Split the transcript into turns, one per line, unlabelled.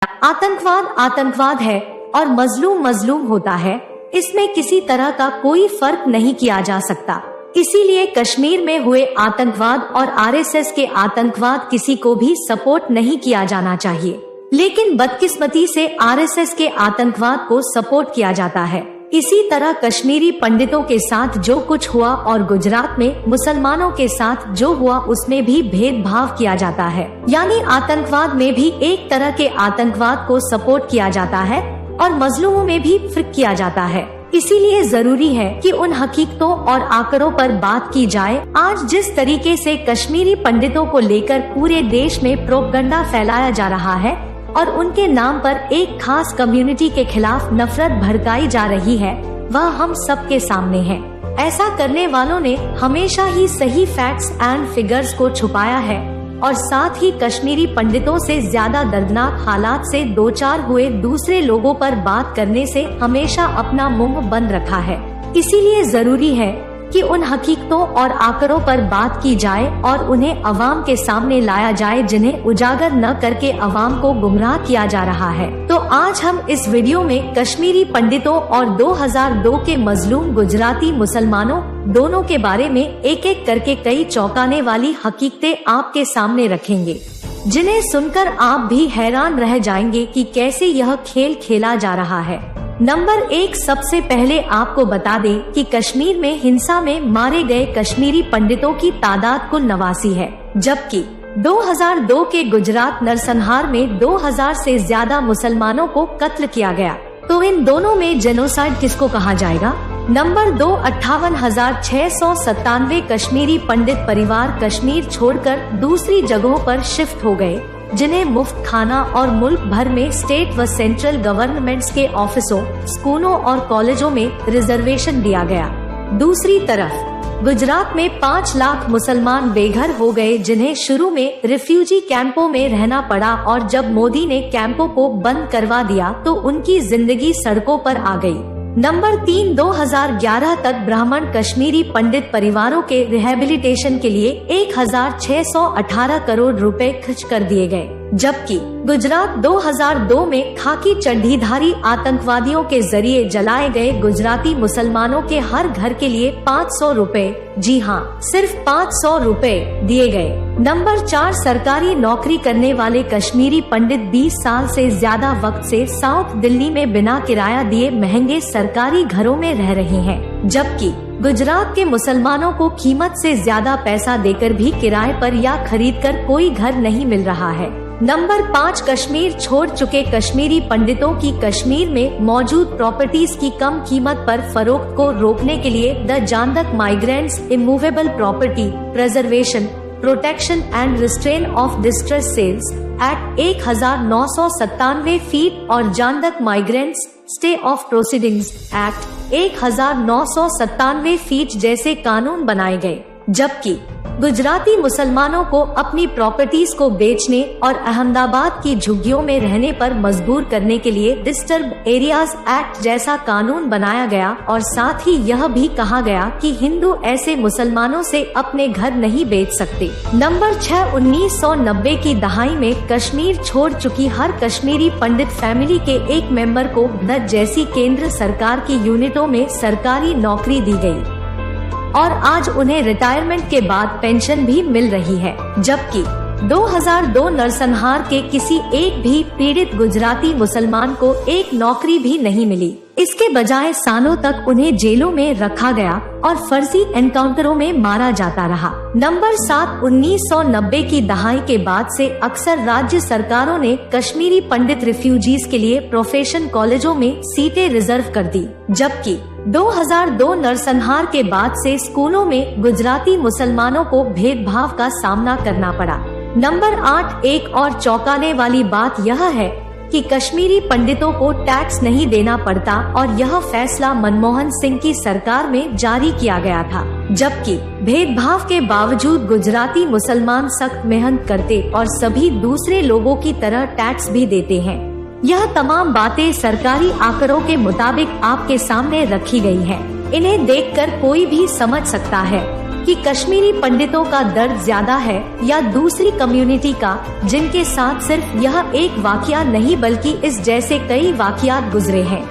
आतंकवाद आतंकवाद है और मजलूम मजलूम होता है। इसमें किसी तरह का कोई फर्क नहीं किया जा सकता। इसीलिए कश्मीर में हुए आतंकवाद और आरएसएस के आतंकवाद किसी को भी सपोर्ट नहीं किया जाना चाहिए। लेकिन बदकिस्मती से आरएसएस के आतंकवाद को सपोर्ट किया जाता है। इसी तरह कश्मीरी पंडितों के साथ जो कुछ हुआ और गुजरात में मुसलमानों के साथ जो हुआ उसमें भी भेदभाव किया जाता है। यानी आतंकवाद में भी एक तरह के आतंकवाद को सपोर्ट किया जाता है और मजलूमों में भी फर्क किया जाता है। इसीलिए जरूरी है कि उन हकीकतों और आंकड़ों पर बात की जाए। आज जिस तरीके से कश्मीरी पंडितों को लेकर पूरे देश में प्रोपगंडा फैलाया जा रहा है और उनके नाम पर एक खास कम्युनिटी के खिलाफ नफरत भड़काई जा रही है, वह हम सबके सामने है। ऐसा करने वालों ने हमेशा ही सही फैक्ट्स एंड फिगर्स को छुपाया है और साथ ही कश्मीरी पंडितों से ज्यादा दर्दनाक हालात से दो चार हुए दूसरे लोगों पर बात करने से हमेशा अपना मुंह बंद रखा है। इसीलिए जरूरी है कि उन हकीकतों और आंकड़ों पर बात की जाए और उन्हें अवाम के सामने लाया जाए, जिन्हें उजागर न करके अवाम को गुमराह किया जा रहा है। तो आज हम इस वीडियो में कश्मीरी पंडितों और 2002 के मजलूम गुजराती मुसलमानों दोनों के बारे में एक एक करके कई चौंकाने वाली हकीकतें आपके सामने रखेंगे, जिन्हें सुनकर आप भी हैरान रह जाएंगे कि कैसे यह खेल खेला जा रहा है। नंबर 1, सबसे पहले आपको बता दें कि कश्मीर में हिंसा में मारे गए कश्मीरी पंडितों की तादाद कुल 89 है, जबकि 2002 के गुजरात नरसंहार में 2000 से ज्यादा मुसलमानों को कत्ल किया गया। तो इन दोनों में जेनोसाइड किसको कहा जाएगा? नंबर 2, 58,697 कश्मीरी पंडित परिवार कश्मीर छोड़कर दूसरी जगहों पर शिफ्ट हो गए, जिन्हें मुफ्त खाना और मुल्क भर में स्टेट व सेंट्रल गवर्नमेंट्स के ऑफिसों, स्कूलों और कॉलेजों में रिजर्वेशन दिया गया। दूसरी तरफ गुजरात में 5 लाख मुसलमान बेघर हो गए, जिन्हें शुरू में रिफ्यूजी कैंपों में रहना पड़ा और जब मोदी ने कैंपों को बंद करवा दिया तो उनकी जिंदगी सड़कों पर आ गई। नंबर 3, 2011 तक ब्राह्मण कश्मीरी पंडित परिवारों के रिहेबिलिटेशन के लिए 1618 करोड़ रुपए खर्च कर दिए गए, जबकि गुजरात 2002 में खाकी चड्ढीधारी आतंकवादियों के जरिए जलाए गए गुजराती मुसलमानों के हर घर के लिए 500 रुपए, जी हाँ सिर्फ 500 रुपए दिए गए। नंबर 4, सरकारी नौकरी करने वाले कश्मीरी पंडित 20 साल से ज्यादा वक्त से साउथ दिल्ली में बिना किराया दिए महंगे सरकारी घरों में रह रहे हैं, जबकि गुजरात के मुसलमानों को कीमत से ज्यादा पैसा देकर भी किराए पर या खरीदकर कोई घर नहीं मिल रहा है। नंबर 5, कश्मीर छोड़ चुके कश्मीरी पंडितों की कश्मीर में मौजूद प्रॉपर्टीज की कम कीमत पर फरोख्त को रोकने के लिए the J and K migrants immovable property preservation protection and restraint of distress sales act 1997 फीट और J and K migrants stay of proceedings act 1997 फीट जैसे कानून बनाए गए, जबकि गुजराती मुसलमानों को अपनी प्रॉपर्टीज को बेचने और अहमदाबाद की झुग्गियों में रहने पर मजबूर करने के लिए डिस्टर्ब एरियाज एक्ट जैसा कानून बनाया गया और साथ ही यह भी कहा गया कि हिंदू ऐसे मुसलमानों से अपने घर नहीं बेच सकते। नंबर 6, 1990 की दहाई में कश्मीर छोड़ चुकी हर कश्मीरी पंडित फैमिली के एक मेंबर को द जैसी केंद्र सरकार की यूनिटों में सरकारी नौकरी दी गई और आज उन्हें रिटायरमेंट के बाद पेंशन भी मिल रही है, जबकि 2002 नरसंहार के किसी एक भी पीड़ित गुजराती मुसलमान को एक नौकरी भी नहीं मिली। इसके बजाय सालों तक उन्हें जेलों में रखा गया और फर्जी एनकाउंटरों में मारा जाता रहा। नंबर 7, 1990 की दहाई के बाद से अक्सर राज्य सरकारों ने कश्मीरी पंडित रिफ्यूजीज के लिए प्रोफेशन कॉलेजों में सीटें रिजर्व कर दी, जबकि 2002 नरसंहार के बाद से स्कूलों में गुजराती मुसलमानों को भेदभाव का सामना करना पड़ा। नंबर 8, एक और चौंकाने वाली बात यह है कि कश्मीरी पंडितों को टैक्स नहीं देना पड़ता और यह फैसला मनमोहन सिंह की सरकार में जारी किया गया था, जबकि भेदभाव के बावजूद गुजराती मुसलमान सख्त मेहनत करते और सभी दूसरे लोगों की तरह टैक्स भी देते हैं। यह तमाम बातें सरकारी आंकड़ों के मुताबिक आपके सामने रखी गई हैं। इन्हें देखकर कोई भी समझ सकता है कि कश्मीरी पंडितों का दर्द ज्यादा है या दूसरी कम्युनिटी का, जिनके साथ सिर्फ यह एक वाकया नहीं बल्कि इस जैसे कई वाकयात गुजरे हैं।